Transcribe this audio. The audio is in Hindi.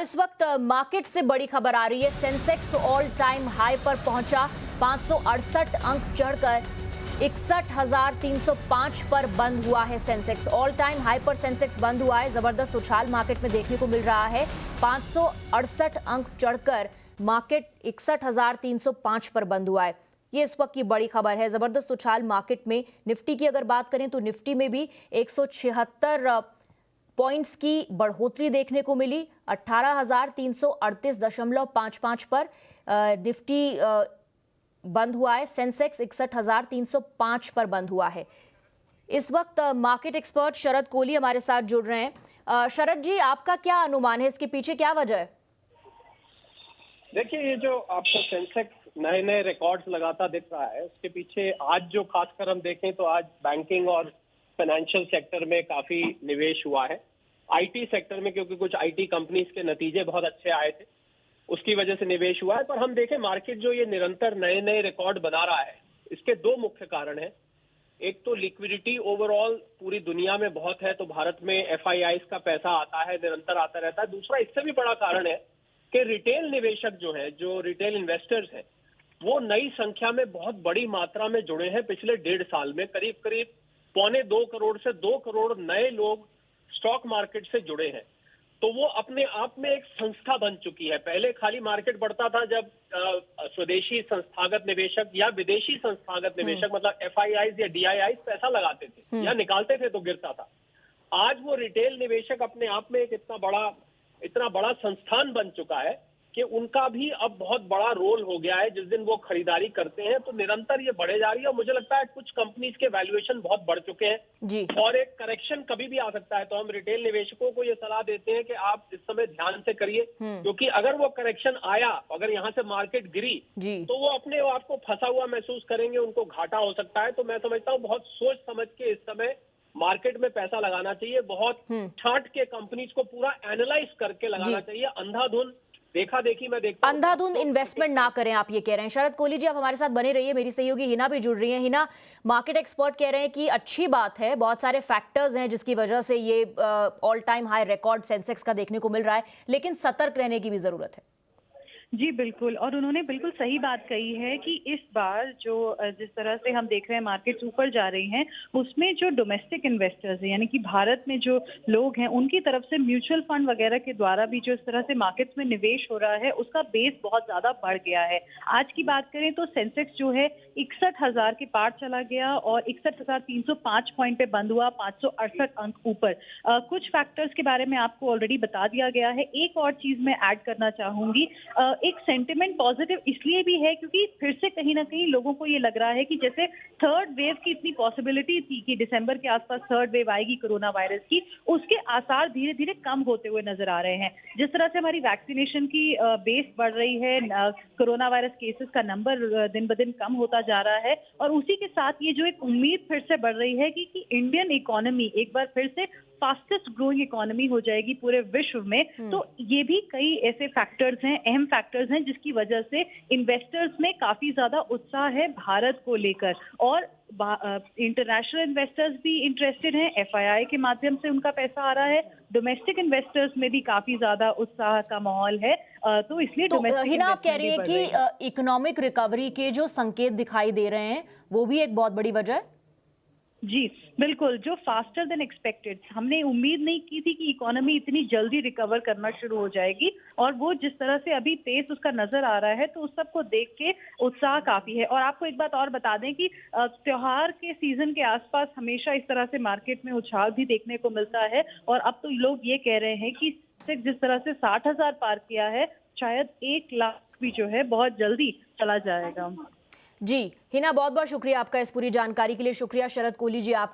इस वक्त मार्केट से बड़ी खबर आ रही है। सेंसेक्स ऑल टाइम हाई पर पहुंचा, 568 अंक चढ़कर 61,305 पर बंद हुआ है। सेंसेक्स ऑल टाइम हाई पर सेंसेक्स बंद हुआ है। जबरदस्त उछाल मार्केट में देखने को मिल रहा है। 568 अंक चढ़कर मार्केट 61,305 पर बंद हुआ है। ये इस वक्त की बड़ी खबर है। जबरदस्त उछाल मार्केट में। निफ्टी की अगर बात करें तो निफ्टी में भी 176 पॉइंट्स की बढ़ोतरी देखने को मिली। 18,338.55 पर निफ्टी बंद हुआ है। सेंसेक्स 61,305 पर बंद हुआ है। इस वक्त मार्केट एक्सपर्ट शरद कोहली हमारे साथ जुड़ रहे हैं। शरद जी, आपका क्या अनुमान है, इसके पीछे क्या वजह है? देखिए, ये जो आपको सेंसेक्स नए नए रिकॉर्ड्स लगाता दिख रहा है, उसके पीछे आज जो खासकर हम देखें तो आज बैंकिंग और फाइनेंशियल सेक्टर में काफी निवेश हुआ है। आईटी सेक्टर में, क्योंकि कुछ आईटी कंपनीज के नतीजे बहुत अच्छे आए थे, उसकी वजह से निवेश हुआ है। पर हम देखें मार्केट जो ये निरंतर नए नए रिकॉर्ड बना रहा है, इसके दो मुख्य कारण हैं। एक तो लिक्विडिटी ओवरऑल पूरी दुनिया में बहुत है, तो भारत में एफआईआईज का पैसा आता है, निरंतर आता रहता है। दूसरा इससे भी बड़ा कारण है कि रिटेल निवेशक जो है, जो रिटेल इन्वेस्टर्स हैं, वो नई संख्या में बहुत बड़ी मात्रा में जुड़े हैं। पिछले 1.5 साल में करीब करीब 1.25 करोड़ से 2 करोड़ नए लोग स्टॉक मार्केट से जुड़े हैं। तो वो अपने आप में एक संस्था बन चुकी है। पहले खाली मार्केट बढ़ता था जब स्वदेशी संस्थागत निवेशक या विदेशी संस्थागत निवेशक, मतलब एफआईआईज या डीआईआईज पैसा लगाते थे या निकालते थे तो गिरता था। आज वो रिटेल निवेशक अपने आप में एक इतना बड़ा संस्थान बन चुका है कि उनका भी अब बहुत बड़ा रोल हो गया है। जिस दिन वो खरीदारी करते हैं तो निरंतर ये बढ़े जा रही है। और मुझे लगता है कुछ कंपनीज के वैल्यूएशन बहुत बढ़ चुके हैं जी। और एक करेक्शन कभी भी आ सकता है। तो हम रिटेल निवेशकों को ये सलाह देते हैं कि आप इस समय ध्यान से करिए, क्योंकि अगर वो करेक्शन आया, अगर यहाँ से मार्केट गिरी तो वो अपने आप को फंसा हुआ महसूस करेंगे, उनको घाटा हो सकता है। तो मैं समझता हूँ बहुत सोच समझ के इस समय मार्केट में पैसा लगाना चाहिए। बहुत छांट के कंपनीज को पूरा एनालाइज करके लगाना चाहिए। अंधाधुंध देखा देखी मैं देखता हूं, अंधाधुंध इन्वेस्टमेंट ना करें, आप ये कह रहे हैं। शरद कोहली जी, आप हमारे साथ बने रहिए। मेरी सहयोगी हिना भी जुड़ रही है। हिना, मार्केट एक्सपर्ट कह रहे हैं कि अच्छी बात है, बहुत सारे फैक्टर्स हैं जिसकी वजह से ये all time high record Sensex का देखने को मिल रहा है, लेकिन सतर्क रहने की भी जरूरत है। जी बिल्कुल, और उन्होंने बिल्कुल सही बात कही है कि इस बार जो जिस तरह से हम देख रहे हैं मार्केट्स ऊपर जा रही हैं, उसमें जो डोमेस्टिक इन्वेस्टर्स हैं, यानी कि भारत में जो लोग हैं, उनकी तरफ से म्यूचुअल फंड वगैरह के द्वारा भी जो इस तरह से मार्केट्स में निवेश हो रहा है, उसका बेस बहुत ज्यादा बढ़ गया है। आज की बात करें तो सेंसेक्स जो है 61,000 के पार चला गया और 61,305 पॉइंट पे बंद हुआ, 568 अंक ऊपर। कुछ फैक्टर्स के बारे में आपको ऑलरेडी बता दिया गया है। एक और चीज मैं ऐड करना चाहूंगी। एक सेंटिमेंट पॉजिटिव इसलिए भी है क्योंकि फिर से कहीं ना कहीं लोगों को ये लग रहा है कि जैसे थर्ड वेव की इतनी पॉसिबिलिटी थी कि दिसंबर के आसपास थर्ड वेव आएगी कोरोना वायरस की, उसके आसार धीरे धीरे कम होते हुए नजर आ रहे हैं। जिस तरह से हमारी वैक्सीनेशन की बेस बढ़ रही है, कोरोना वायरस केसेस का नंबर दिन ब दिन कम होता जा रहा है, और उसी के साथ ये जो एक उम्मीद फिर से बढ़ रही है कि इंडियन इकोनॉमी एक बार फिर से फास्टेस्ट ग्रोइंग इकोनॉमी हो जाएगी पूरे विश्व में। तो ये भी कई ऐसे फैक्टर्स हैं, अहम फैक्टर्स हैं, जिसकी वजह से इन्वेस्टर्स में काफी ज्यादा उत्साह है भारत को लेकर। और इंटरनेशनल इन्वेस्टर्स भी इंटरेस्टेड हैं, एफआईआई के माध्यम से उनका पैसा आ रहा है। डोमेस्टिक इन्वेस्टर्स में भी काफी ज्यादा उत्साह का माहौल है। तो इसलिए हिना, आप कह रही है कि इकोनॉमिक रिकवरी के जो संकेत दिखाई दे रहे हैं वो भी एक बहुत बड़ी वजह है। जी बिल्कुल, जो फास्टर देन एक्सपेक्टेड, हमने उम्मीद नहीं की थी कि इकोनॉमी इतनी जल्दी रिकवर करना शुरू हो जाएगी, और वो जिस तरह से अभी पेस उसका नजर आ रहा है, तो उस सबको देख के उत्साह काफी है। और आपको एक बात और बता दें कि त्योहार के सीजन के आसपास हमेशा इस तरह से मार्केट में उछाल भी देखने को मिलता है। और अब तो लोग ये कह रहे हैं कि जिस तरह से 60,000 पार किया है, शायद 1 लाख भी जो है बहुत जल्दी चला जाएगा। जी हिना, बहुत बहुत शुक्रिया आपका इस पूरी जानकारी के लिए। शुक्रिया शरद कोहली जी आपका।